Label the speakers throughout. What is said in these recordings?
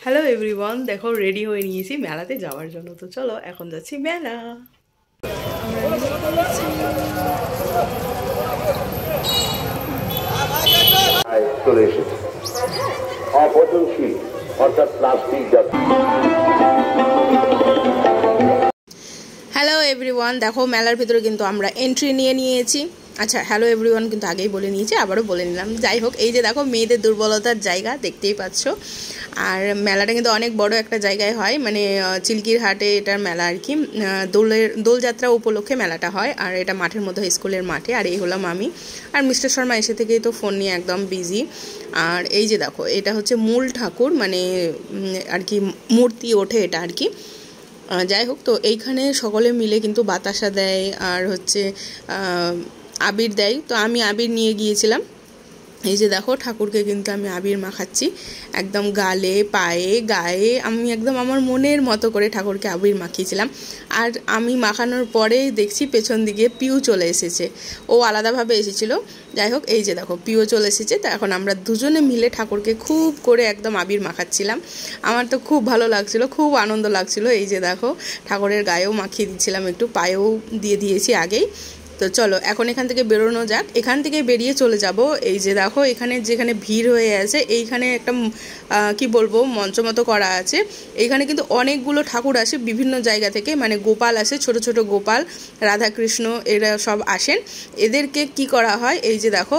Speaker 1: Hello everyone, দেখো ready হয়ে নিয়েছি মেলাতে যাওয়ার জন্য। তো চলো এখন যাচ্ছি মেলা।
Speaker 2: চলে এসেছে অপচনশীল অর্থাৎ প্লাস্টিক জাতীয়।
Speaker 1: হ্যালো এভরিওয়ান, দেখো মেলার ভিতরে কিন্তু আমরা এন্ট্রি নিয়ে নিয়েছি। আচ্ছা, হ্যালো এভরিওয়ান কিন্তু আগেই বলে নিয়েছি, আবারও বলে নিলাম। যাই হোক, এই যে দেখো মেয়েদের দুর্বলতার জায়গা দেখতেই পাচ্ছ। আর মেলাটা কিন্তু অনেক বড় একটা জায়গায় হয়, মানে চিল্কির হাটে এটার মেলা আর কি। দোলযাত্রা উপলক্ষে মেলাটা হয়, আর এটা মাঠের মধ্যে স্কুলের মাঠে। আর এই হলাম আমি, আর মিস্টার শর্মা এসে থেকেই তো ফোন নিয়ে একদম বিজি। আর এই যে দেখো, এটা হচ্ছে মূল ঠাকুর, মানে আর কি মূর্তি ওঠে এটা আর কি। যাই হোক, তো এইখানে সকলে মিলে কিন্তু বাতাসা দেয় আর হচ্ছে আবির দেয়। তো আমি আবির নিয়ে গিয়েছিলাম। এই যে দেখো, ঠাকুরকে কিন্তু আমি আবির মাখাচ্ছি একদম গালে, পায়ে, গায়ে। আমি একদম আমার মনের মতো করে ঠাকুরকে আবির মাখিয়েছিলাম। আর আমি মাখানোর পরে দেখছি পেছন দিকে পিউ চলে এসেছে। ও আলাদাভাবে এসেছিলো। যাই হোক, এই যে দেখো পিউ চলে এসেছে। তো এখন আমরা দুজনে মিলে ঠাকুরকে খুব করে একদম আবির মাখাচ্ছিলাম। আমার তো খুব ভালো লাগছিলো, খুব আনন্দ লাগছিলো। এই যে দেখো, ঠাকুরের গায়েও মাখিয়ে দিচ্ছিলাম, একটু পায়েও দিয়ে দিয়েছি আগেই। তো চলো এখন এখান থেকে বেরোনো যাক। এখান থেকে বেরিয়ে চলে যাব। এই যে দেখো, এখানে যেখানে ভিড় হয়ে আছে, এইখানে একটা কি বলবো মঞ্চ মতো করা আছে। এইখানে কিন্তু অনেকগুলো ঠাকুর আসে বিভিন্ন জায়গা থেকে, মানে গোপাল আসে, ছোট ছোট গোপাল, রাধাকৃষ্ণ, এরা সব আসেন। এদেরকে কি করা হয়, এই যে দেখো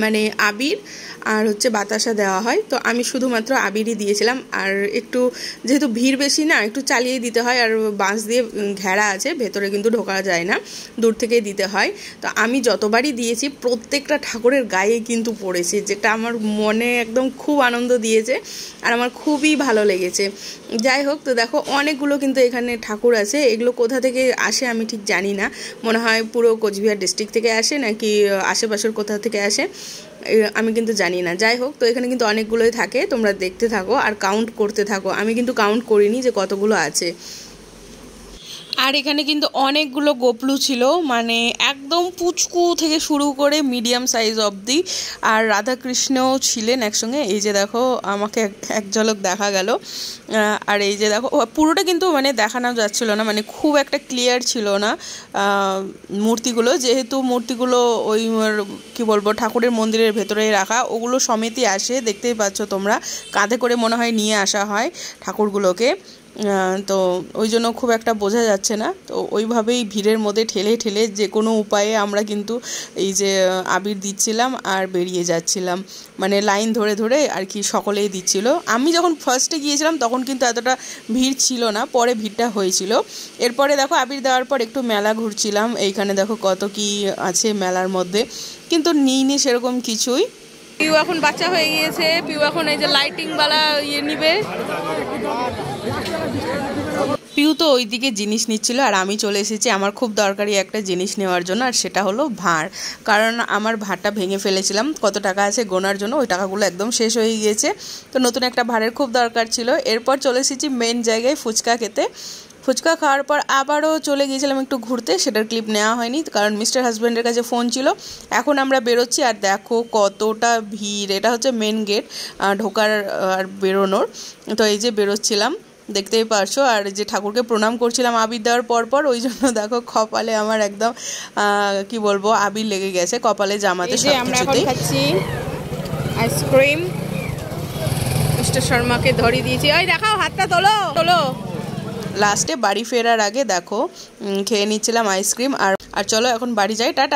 Speaker 1: মানে আবির আর হচ্ছে বাতাসা দেওয়া হয়। তো আমি শুধুমাত্র আবিরই দিয়েছিলাম। আর একটু যেহেতু ভিড় বেশি না, একটু চালিয়ে দিতে হয়। আর বাঁশ দিয়ে ঘেরা আছে, ভেতরে কিন্তু ঢোকা যায় না, দূর থেকেই দিতে হয়। তো আমি যতবারই দিয়েছি প্রত্যেকটা ঠাকুরের গায়ে কিন্তু পড়েছে, যেটা আমার মনে একদম খুব আনন্দ দিয়েছে আর আমার খুবই ভালো লেগেছে। যাই হোক, তো দেখো অনেকগুলো কিন্তু এখানে ঠাকুর আছে। এগুলো কোথা থেকে আসে আমি ঠিক জানি না, মনে হয় পুরো কোচবিহার ডিস্ট্রিক্ট থেকে আসে নাকি আশেপাশের কোথা থেকে আসে আমি কিন্তু জানি না। যাই হোক, তো এখানে কিন্তু অনেকগুলোই থাকে, তোমরা দেখতে থাকো আর কাউন্ট করতে থাকো। আমি কিন্তু কাউন্ট করিনি যে কতগুলো আছে। আর এখানে কিন্তু অনেকগুলো গোপলু ছিল, মানে একদম পুচকু থেকে শুরু করে মিডিয়াম সাইজ অবধি। আর রাধাকৃষ্ণও ছিলেন একসঙ্গে। এই যে দেখো, আমাকে এক ঝলক দেখা গেল। আর এই যে দেখো, পুরোটা কিন্তু মানে দেখানো যাচ্ছিল না, মানে খুব একটা ক্লিয়ার ছিল না মূর্তিগুলো, যেহেতু মূর্তিগুলো ওই কি বলবো ঠাকুরের মন্দিরের ভেতরেই রাখা। ওগুলো সমেতই আসে, দেখতেই পাচ্ছ তোমরা, কাঁধে করে মনে হয় নিয়ে আসা হয় ঠাকুরগুলোকে। তো ওই জন্য খুব একটা বোঝা যাচ্ছে না। তো ওইভাবেই ভিড়ের মধ্যে ঠেলে ঠেলে যে কোনো উপায়ে আমরা কিন্তু এই যে আবির দিচ্ছিলাম আর বেরিয়ে যাচ্ছিলাম, মানে লাইন ধরে ধরে আর কি সকলেই দিচ্ছিল। আমি যখন ফার্স্টে গিয়েছিলাম তখন কিন্তু এতটা ভিড় ছিল না, পরে ভিড়টা হয়েছিল। এরপরে দেখো আবির দেওয়ার পর একটু মেলা ঘুরছিলাম। এইখানে দেখো কত কি আছে মেলার মধ্যে, কিন্তু নিইনি সেরকম কিছুই। পিউ এখন বাচ্চা হয়ে গিয়েছে, পিউ এখন এই যে লাইটিংওয়ালা নিবে। পিউ তো ওইদিকে জিনিস নিচ্ছিল আর আমি চলে এসেছি আমার খুব দরকারি একটা জিনিস নেওয়ার জন্য, আর সেটা হলো ভাঁড়। কারণ আমার ভাঁড়টা ভেঙে ফেলেছিলাম, কত টাকা আছে গোনার জন্য, ওই টাকাগুলো একদম শেষ হয়ে গিয়েছে। তো নতুন একটা ভাঁড়ের খুব দরকার ছিল। এরপর চলে এসেছি মেন জায়গায় ফুচকা খেতে। ফুচকা খাওয়ার পর আবারও চলে গিয়েছিলাম একটু ঘুরতে, সেটার ক্লিপ নেওয়া হয়নি কারণ মিস্টার হাজব্যান্ডের কাছে ফোন ছিল। এখন আমরা বেরোচ্ছি আর দেখো কতটা ভিড়। এটা হচ্ছে মেন গেট ঢোকার আর বেরোনোর। তো এই যে বেরোচ্ছিলাম, দেখতেই পারছো। আর যে ঠাকুরকে প্রণাম করছিলাম আবির দেওয়ার পর, ওই জন্য দেখো কপালে আমার একদম কি বলবো আবির লেগে গেছে, কপালে জামাতে সবকিছুতেই। খাচ্ছি আইসক্রিম, মিস্টার শর্মাকে ধরিয়ে দিয়েছি। ওই দেখাও, হাতটা তোলো তোলো। লাস্টে বাড়ি ফেরার আগে দেখো খেয়ে নিচ্ছিলাম আইসক্রিম। আর চলো এখন বাড়ি যাই, টাটা।